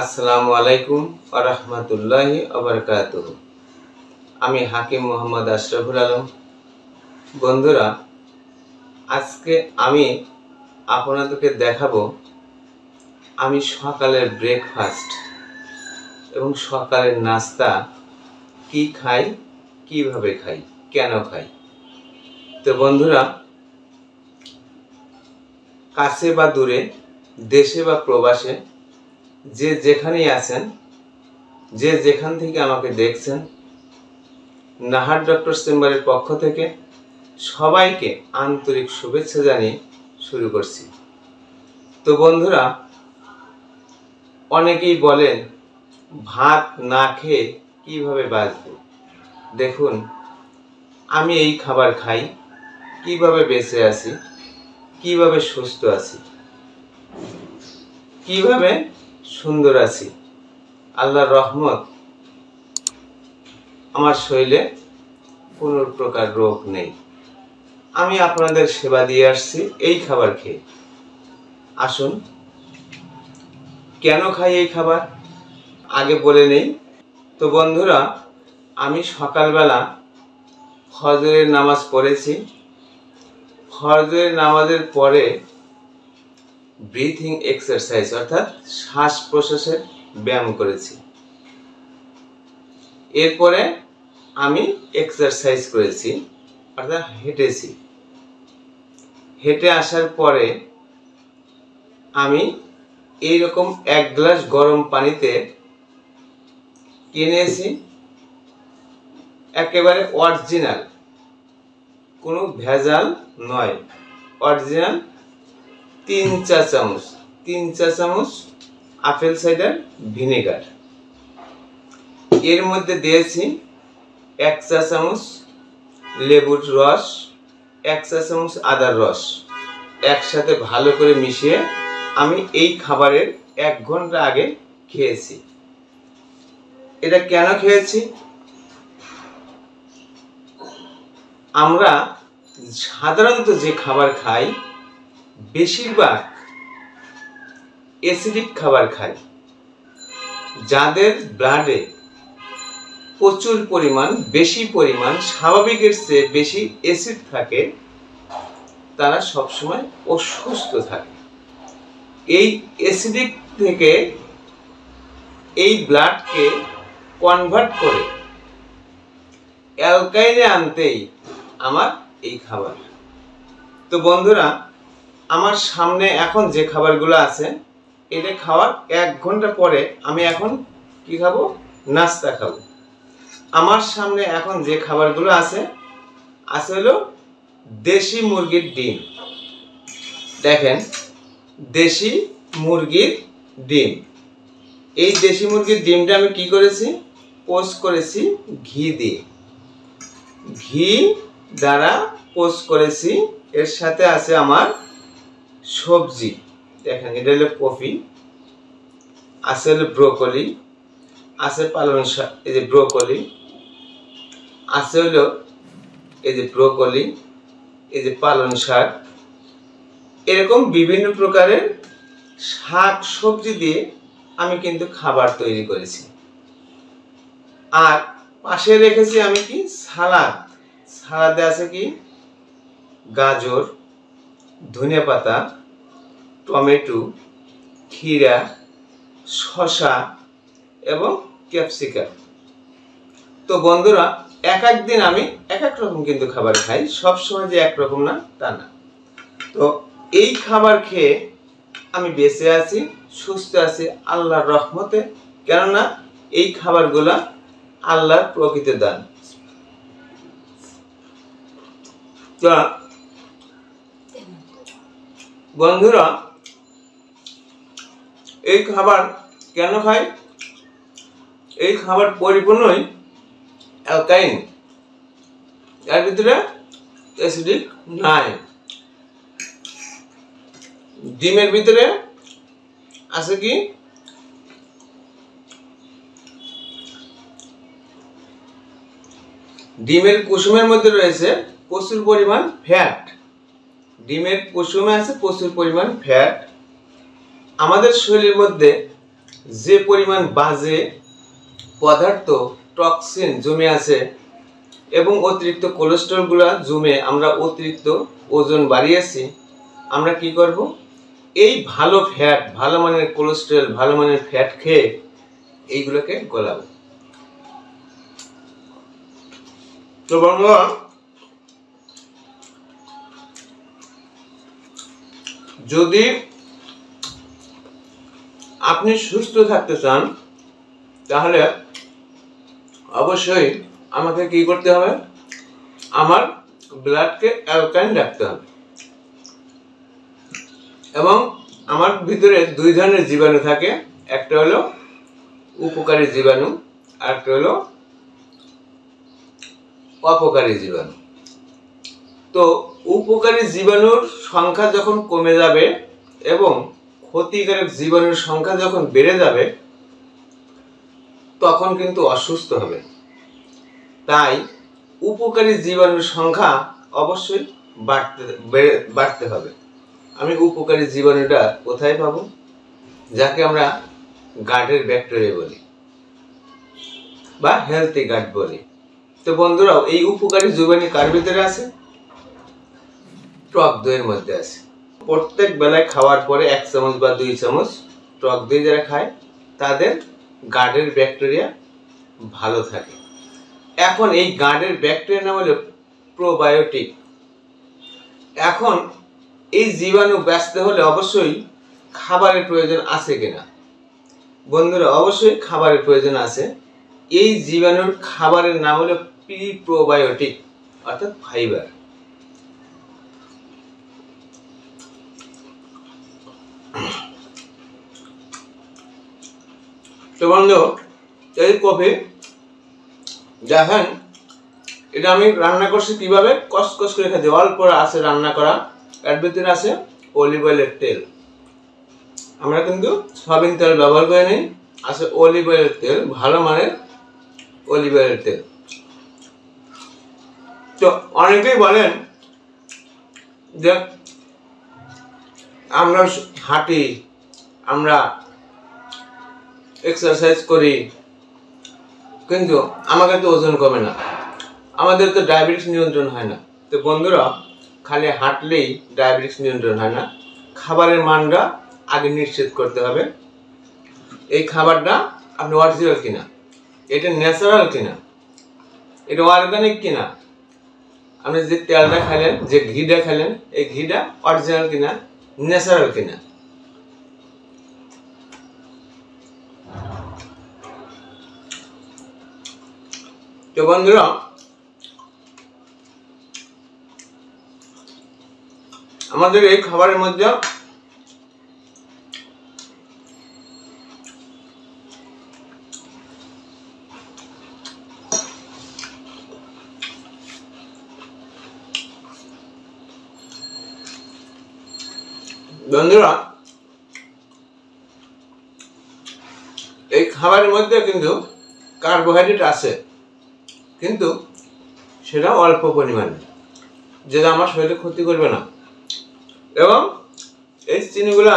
আসসালামু আলাইকুম ওয়া রাহমাতুল্লাহি ওয়া বারাকাতুহু। আমি হাকিম মোহাম্মদ আশরাফুল আলম। বন্ধুরা, আজকে আমি আপনাদেরকে দেখাবো আমি সকালের ব্রেকফাস্ট এবং সকালের নাস্তা কি খাই, কিভাবে খাই, কেন খাই। তো বন্ধুরা, কাছে বা দূরে, দেশে বা প্রবাসে, যে যেখানেই আছেন, যে যেখান থেকে আমাকে দেখছেন, নাহার ডক্টর চেম্বারের পক্ষ থেকে সবাইকে আন্তরিক শুভেচ্ছা জানিয়ে শুরু করছি। তো বন্ধুরা, অনেকেই বলেন ভাত না খেয়ে কিভাবে বাঁচবে। দেখুন, আমি এই খাবার খাই, কিভাবে বেঁচে আছি, কিভাবে সুস্থ আছি, কিভাবে সুন্দর আছি। আল্লাহর রহমত, আমার শরীরে কোনো প্রকার রোগ নেই। আমি আপনাদের সেবা দিয়ে আসছি এই খাবার খেয়ে। আসুন, কেন খাই এই খাবার আগে বলে নেই। তো বন্ধুরা, আমি সকালবেলা ফজরের নামাজ পড়েছি। ফজরের নামাজের পরে ব্রিথিং এক্সারসাইজ অর্থাৎ শ্বাস প্রশ্বাসের ব্যায়াম করেছি। এরপরে আমি এক্সারসাইজ করেছি অর্থাৎ হেঁটেছি। হেঁটে আসার পরে আমি এইরকম 1 গ্লাস গরম পানিতে কিনেছি, একেবারে অরিজিনাল, কোনো ভেজাল নয়, অরিজিনাল 3 চা চামচ আপেল সাইডার ভিনেগার। এর মধ্যে দিয়েছি 1 চা চামচ লেবুর রস, 1 চা চামচ আদার রস। একসাথে ভালো করে মিশিয়ে আমি এই খাবারের 1 ঘন্টা আগে খেয়েছি। এটা কেন খেয়েছি? আমরা সাধারণত যে খাবার খাই, বেশিরভাগ অ্যাসিডিক খাবার খাই। যাদের ব্লাডে প্রচুর পরিমাণ, বেশি পরিমাণ, স্বাভাবিকের চেয়ে বেশি অ্যাসিড থাকে, তারা সবসময় অসুস্থ থাকে। এই অ্যাসিডিক থেকে এই ব্লাডকে কনভার্ট করে অ্যালকাইনে আনতেই আমার এই খাবার। তো বন্ধুরা, আমার সামনে এখন যে খাবারগুলো আছে, এটা খাওয়ার 1 ঘন্টা পরে আমি এখন কি খাবো? নাস্তা খাবো। আমার সামনে এখন যে খাবারগুলো আছে হলো দেশি মুরগির ডিম। দেখেন, দেশি মুরগির ডিম। এই দেশি মুরগির ডিমটা আমি কি করেছি? পোস্ট করেছি ঘি দিয়ে, ঘি দ্বারা পোস্ট করেছি। এর সাথে আছে আমার সবজি। দেখেন, এটা হলো কফি, আছে হলো ব্রোকলি, আছে পালং শাক, এই যে ব্রোকলি, আছে হলো এই যে ব্রোকলি, এই যে পালং শাক। এরকম বিভিন্ন প্রকারের শাক সবজি দিয়ে আমি কিন্তু খাবার তৈরি করেছি। আর পাশে রেখেছি আমি কি? সালাদ। সালাদে আছে কি? গাজর, ধনেপাতা, টমেটো, ক্ষীরা, শসা এবং ক্যাপসিকাম। তো বন্ধুরা, এক এক দিন আমি এক এক রকম কিন্তু খাবার খাই, সবসময় যে একরকম না তা না। তো এই খাবার খেয়ে আমি বেঁচে আছি, সুস্থ আছি আল্লাহর রহমতে। কেননা এই খাবারগুলা আল্লাহর প্রকৃত দান। তো বন্ধুরা, এই খাবার কেন খাই? এই খাবার পরিপূর্ণই অ্যালকাইন, এর ভিতরে অ্যাসিডিক নাই। ডিমের ভিতরে আছে কি? ডিমের কুসুমের মধ্যে রয়েছে প্রচুর পরিমাণ ফ্যাট। ডিমের কুসুমে আছে প্রচুর পরিমাণ ফ্যাট। আমাদের শরীরের মধ্যে যে পরিমাণ বাজে পদার্থ টক্সিন জমে আছে এবং অতিরিক্ত কোলেস্টেরলগুলো জমে আমরা অতিরিক্ত ওজন বাড়িয়েছি, আমরা কি করব? এই ভালো ফ্যাট, ভালো মানের কোলেস্টেরল, ভালো মানের ফ্যাট খেয়ে এইগুলোকে গলাবো। তো বন্ধুরা, যদি আপনি সুস্থ থাকতে চান তাহলে অবশ্যই আমাকে কি করতে হবে? আমার ব্লাডকে অ্যালকালাইন রাখতে হবে এবং আমার ভিতরে দুই ধরনের জীবাণু থাকে, একটা হলো উপকারী জীবাণু আর একটা হলো অপকারী জীবাণু। তো উপকারী জীবাণুর সংখ্যা যখন কমে যাবে এবং ক্ষতিকারক জীবাণুর সংখ্যা যখন বেড়ে যাবে তখন কিন্তু অসুস্থ হবে। তাই উপকারী জীবাণুর সংখ্যা অবশ্যই বাড়তে হবে। আমি উপকারী জীবাণুটা কোথায় পাবো? যাকে আমরা গাটের ব্যাকটেরিয়া বলি বা হেলথি গাট বলি। তো বন্ধুরাও, এই উপকারী জীবাণু কার ভিতরে আছে? টক দইয়ের মধ্যে আছে। প্রত্যেক বেলায় খাওয়ার পরে 1 চামচ বা 2 চামচ টক দই যারা খায় তাদের গাটের ব্যাকটেরিয়া ভালো থাকে। এখন এই গাটের ব্যাকটেরিয়া নাম হলো প্রোবায়োটিক। এখন এই জীবাণু বাঁচতে হলে অবশ্যই খাবারের প্রয়োজন আছে কিনা? বন্ধুরা, অবশ্যই খাবারের প্রয়োজন আছে। এই জীবাণুর খাবারের নাম হলো প্রিপ্রোবায়োটিক অর্থাৎ ফাইবার। তো বন্ধু, এই কফি দেখেন, এটা আমি রান্না করছি কিভাবে? কসকস করে খেতে। অল্প আছে রান্না করা, এর ভিতরে আছে অলিভ অয়েলের তেল। আমরা কিন্তু সয়াবিন তেল ব্যবহার করে নিই, আছে অলিভ অয়েলের তেল, ভালো মানের অলিভ অয়েলের তেল। তো অনেকেই বলেন যে আমরা হাঁটি, আমরা এক্সারসাইজ করি, কিন্তু আমাকে তো ওজন কমে না, আমাদের তো ডায়াবেটিস নিয়ন্ত্রণ হয় না। তো বন্ধুরা, খালি হাঁটলেই ডায়াবেটিস নিয়ন্ত্রণ হয় না। খাবারের মানটা আগে নিশ্চিত করতে হবে। এই খাবারটা আপনি অরিজিনাল কিনা, এটা ন্যাচারাল কিনা, এটা অর্গানিক কিনা, আপনি যে তেলটা খাইলেন, যে ঘিটা খাইলেন, এই ঘিটা অরিজিনাল কিনা, ন্যাচারাল কিনা। তো বন্ধুরা, আমাদের এই খাবারের মধ্যে বন্ধুরা, এই খাবারের মধ্যে কিন্তু কার্বোহাইড্রেট আছে, কিন্তু সেটা অল্প পরিমাণে, যেটা আমার শরীরে ক্ষতি করবে না। এবং এই চিনিগুলা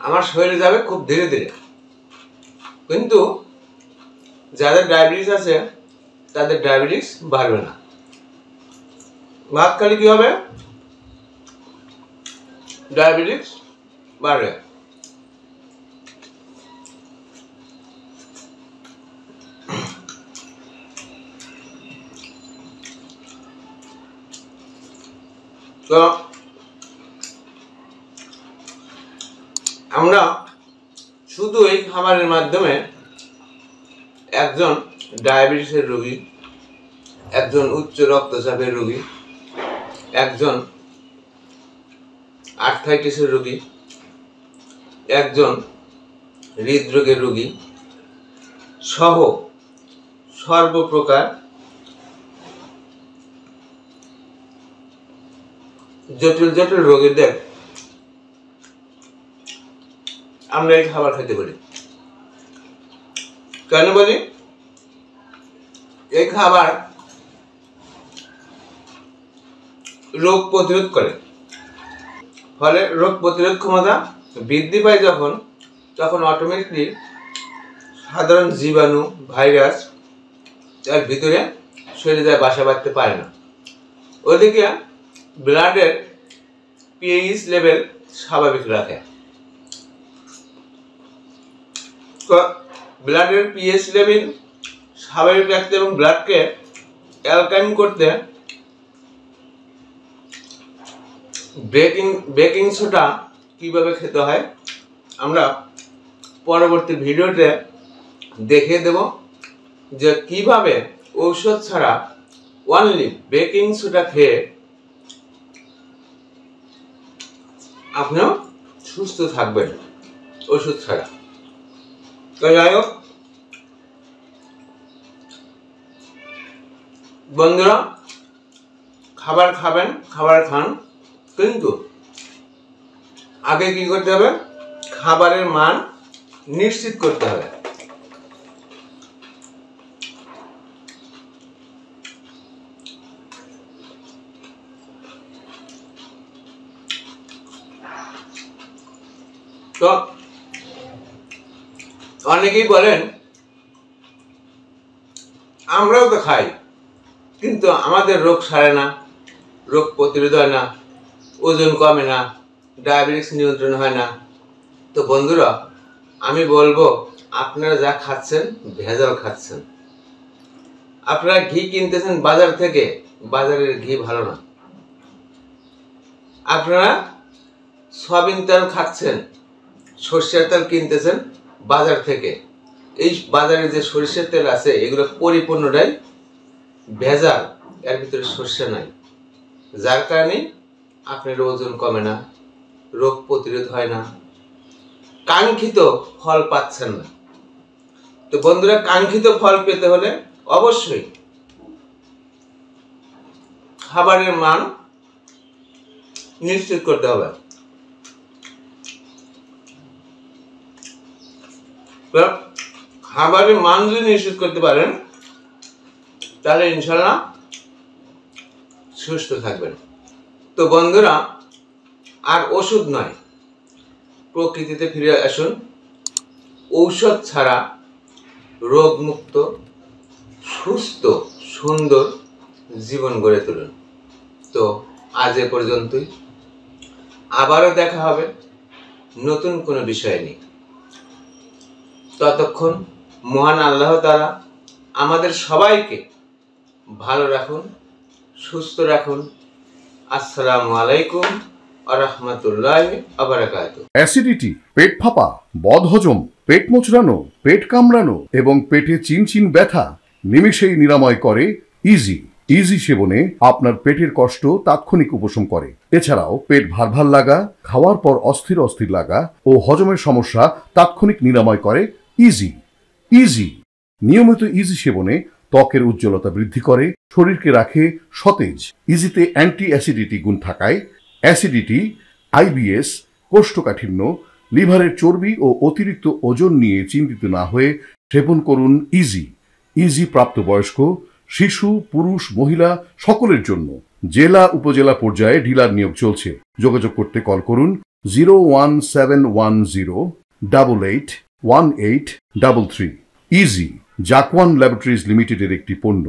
আমার শরীরে যাবে খুব ধীরে ধীরে। কিন্তু যাদের ডায়াবেটিস আছে তাদের ডায়াবেটিস বাড়বে না। ভাত খালি কি হবে? ডায়াবেটিস বাড়বে। তো আমরা শুধু এই খাবারের মাধ্যমে একজন ডায়াবেটিসের রোগী, একজন উচ্চ রক্তচাপের রোগী, একজন আর্থ্রাইটিসের রোগী, একজন হৃদরোগের রোগী সহ সর্বপ্রকার জটিল জটিল রোগীদের আমরা এই খাবার খেতে পারি। কেন বলি? এই খাবার রোগ প্রতিরোধ করে, ফলে রোগ প্রতিরোধ ক্ষমতা বৃদ্ধি পায় যখন, তখন অটোমেটিকলি সাধারণ জীবাণু ভাইরাস এর ভিতরে শরীরে বাসা বাঁধতে পারে না। ওদিকে ব্লাডের পিএইচ লেভেল স্বাভাবিক রাখে। তো ব্লাডের পিএইচ লেভেল স্বাভাবিক রাখতে এবং ব্লাডকে অ্যালকালাইন করতে বেকিং সোডা কিভাবে খেতে হয় আমরা পরবর্তী ভিডিওতে দেখিয়ে দেব, যে কিভাবে ঔষধ ছাড়া অনলি বেকিং সোডা খেয়ে আপনিও সুস্থ থাকবেন ওষুধ ছাড়া। তো যাই হোক বন্ধুরা, খাবার খাবেন, খাবার খান, কিন্তু আগে কি করতে হবে, খাবারের মান নিশ্চিত করতে হবে। তো অনেকেই বলেন আমরাও তো খাই, কিন্তু আমাদের রোগ সারে না, রোগ প্রতিরোধ হয় না, ওজন কমে না, ডায়াবেটিস নিয়ন্ত্রণ হয় না। তো বন্ধুরা, আমি বলবো আপনারা যা খাচ্ছেন ভেজাল খাচ্ছেন। আপনারা ঘি কিনতেছেন বাজার থেকে, বাজারের ঘি ভালো না। আপনারা সয়াবিন তেল খাচ্ছেন, সরষের তেল কিনতেছেন বাজার থেকে। এই বাজারে যে সরষের তেল আছে এগুলো পরিপূর্ণটাই ভেজাল, এর ভিতরে সরষে নাই, যার কারণে আপনার ওজন কমে না, রোগ প্রতিরোধ হয় না, কাঙ্ক্ষিত ফল পাচ্ছেন না। তো বন্ধুরা, কাঙ্ক্ষিত ফল পেতে হলে অবশ্যই খাবারের মান নিশ্চিত করতে হবে। খাবারের মান যদি নিশ্চিত করতে পারেন তাহলে ইনশাল্লাহ সুস্থ থাকবেন। তো বন্ধুরা, আর ওষুধ নয়, প্রকৃতিতে ফিরে আসুন, ঔষধ ছাড়া রোগমুক্ত সুস্থ সুন্দর জীবন গড়ে তুলুন। তো আজ এ পর্যন্তই, আবারও দেখা হবে নতুন কোনো বিষয় নিয়ে। ততক্ষণ মহান আল্লাহ তাআলা আমাদের সবাইকে ভালো রাখুন, সুস্থ রাখুন। আসসালামু আলাইকুম ওয়া রাহমাতুল্লাহি ওয়া বারাকাতুহু। অ্যাসিডিটি, পেট ফাঁপা, বদহজম, পেট মোচড়ানো, পেট কামড়ানো এবং পেটে চিনচিন ব্যথা নিমেষেই নিরাময় করে ইজি। ইজি সেবনে আপনার পেটের কষ্ট তাৎক্ষণিক উপশম করে। এছাড়াও পেট ভার ভার লাগা, খাওয়ার পর অস্থির অস্থির লাগা ও হজমের সমস্যা তাৎক্ষণিক নিরাময় করে ইজি। ইজি নিয়মিত ইজি সেবনে ত্বকের উজ্জ্বলতা বৃদ্ধি করে, শরীরকে রাখে সতেজ। ইজিতে অ্যান্টি অ্যাসিডিটি গুণ থাকায় অ্যাসিডিটি, আইবিএস, কোষ্ঠকাঠিন্য, লিভারের চর্বি ও অতিরিক্ত ওজন নিয়ে চিন্তিত না হয়ে সেবন করুন ইজি। ইজি প্রাপ্তবয়স্ক, শিশু, পুরুষ, মহিলা সকলের জন্য জেলা উপজেলা পর্যায়ে ডিলার নিয়োগ চলছে। যোগাযোগ করতে কল করুন 01710881833। ইজি জাকওয়ান ল্যাবরেটরিজ লিমিটেডের একটি পণ্য।